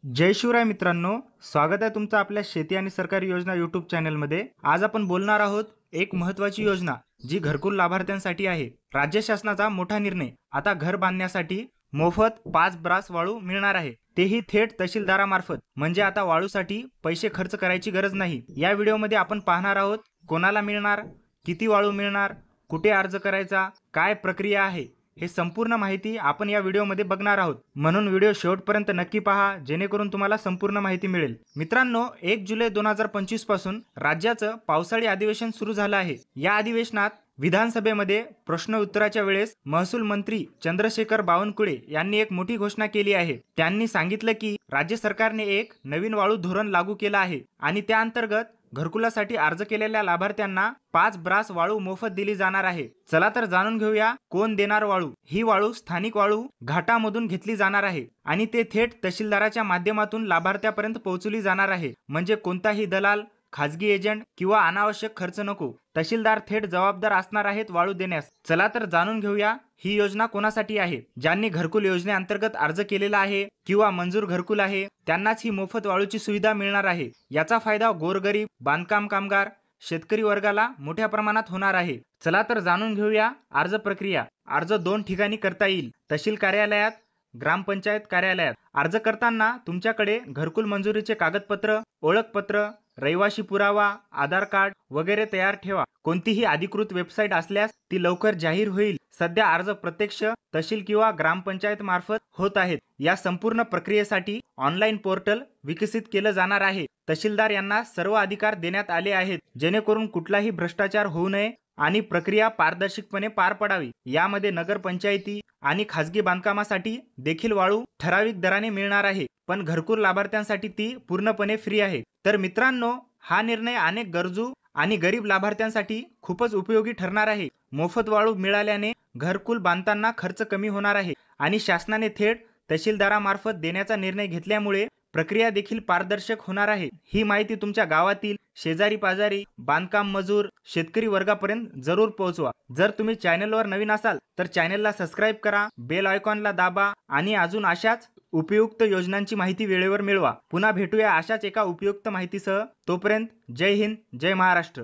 जय शिवराय मित्रांनो, स्वागत आहे तुमचं आपल्या शेती आणि सरकारी योजना यूट्यूब चॅनलमध्ये। आज आपण बोलणार आहोत एक महत्त्वाची योजना जी घरकुल लाभार्थ्यांसाठी आहे। राज्य शासनाचा मोठा निर्णय, आता घर बांधण्यासाठी मोफत 5 ब्रास वाळू मिळणार आहे, तेही थेट तहसीलदारामार्फत। म्हणजे आता वाळूसाठी पैसे खर्च करायची गरज नाही। या व्हिडिओमध्ये आपण पाहणार आहोत कोणाला मिळणार, किती वाळू मिळणार, कुठे अर्ज करायचा, काय प्रक्रिया आहे, हे संपूर्ण माहिती आपण या व्हिडिओमध्ये बघणार आहोत। म्हणून व्हिडिओ शेवटपर्यंत नक्की पहा, जेणेकरून तुम्हाला संपूर्ण माहिती मिळेल। मित्रांनो, 1 जुलै 2025 पासून राज्याचं पावसाळी अधिवेशन सुरू झालं आहे। या अधिवेशनात विधानसभेमध्ये प्रश्न उत्तराच्या वेळेस महसूल मंत्री चंद्रशेखर बावनकुळे यांनी एक मोठी घोषणा केली आहे। त्यांनी सांगितलं की राज्य सरकारने एक नवीन वाळू धोरण लागू केलं आहे आणि त्या अंतर्गत घरकुलासाठी अर्ज केलेल्या लाभार्थ्यांना 5 ब्रास वाळू मोफत दिली जाणार आहे। चला तर जाणून घेऊया कोण देणार वाळू। ही वाळू स्थानिक वाळू घाटामधून घेतली जाणार आहे आणि ते थेट तहसीलदाराच्या माध्यमातून लाभार्थ्यापर्यंत पोहोचवली जाणार आहे। म्हणजे कोणताही दलाल, खाजगी एजंट किंवा अनावश्यक खर्च नको। तहसीलदार थेट जबाबदार असणार आहेत वाळू देण्यास। चला तर जाणून घेऊया ही योजना कोणासाठी आहे। ज्यांनी घरकुल योजनेअंतर्गत अर्ज केलेला आहे किंवा मंजूर घरकुल आहे त्यांनाच ही मोफत वाळूची सुविधा मिळणार आहे। याचा फायदा गोरगरीब, बांधकाम कामगार, शेतकरी वर्गाला मोठ्या प्रमाणात होणार आहे। चला तर जाणून घेऊया अर्ज प्रक्रिया। अर्ज 2 ठिकाणी करता येईल, तहसील कार्यालयात, ग्रामपंचायत कार्यालयात। अर्ज करताना तुमच्याकडे घरकुल मंजुरीचे कागदपत्र, ओळखपत्र, रहिवासी पुरावा, आधार कार्ड वगैरे तयार ठेवा। कोणतीही अधिकृत वेबसाईट असल्यास ती लवकर जाहीर होईल। सध्या अर्ज प्रत्यक्ष तहसील किंवा ग्रामपंचायत मार्फत होत आहेत। या संपूर्ण प्रक्रियेसाठी ऑनलाईन पोर्टल विकसित केलं जाणार आहे। तहसीलदार यांना सर्व अधिकार देण्यात आले आहेत, जेणेकरून कुठलाही भ्रष्टाचार होऊ नये आणि प्रक्रिया पारदर्शकपणे पार पडावी। यामध्ये नगरपंचायती आणि खाजगी बांधकामासाठी देखील वाळू ठराविक दराने मिळणार आहे, पण घरकुल लाभार्थ्यांसाठी ती पूर्णपणे फ्री आहे। तर मित्रांनो, हा निर्णय अनेक गरजू आणि गरीब लाभार्थ्यांसाठी खूपच उपयोगी ठरणार आहे। मोफत वाळू मिळाल्याने घरकुल बांधताना खर्च कमी होणार आहे आणि शासनाने थेट तहसीलदारामार्फत देण्याचा निर्णय घेतल्यामुळे प्रक्रिया देखील पारदर्शक होणार आहे। ही माहिती तुमच्या गावातील शेजारी पाजारी, बांधकाम मजूर, शेतकरी वर्गापर्यंत जरूर पोहोचवा। जर तुम्ही चॅनलवर नवीन असाल तर चॅनलला सबस्क्राइब करा, बेल आयकॉनला दाबा आणि अजून अशाच उपयुक्त योजनांची माहिती वेळेवर मिळवा। पुन्हा भेटूया अशाच एका उपयुक्त माहितीसह। तोपर्यंत जय हिंद, जय महाराष्ट्र।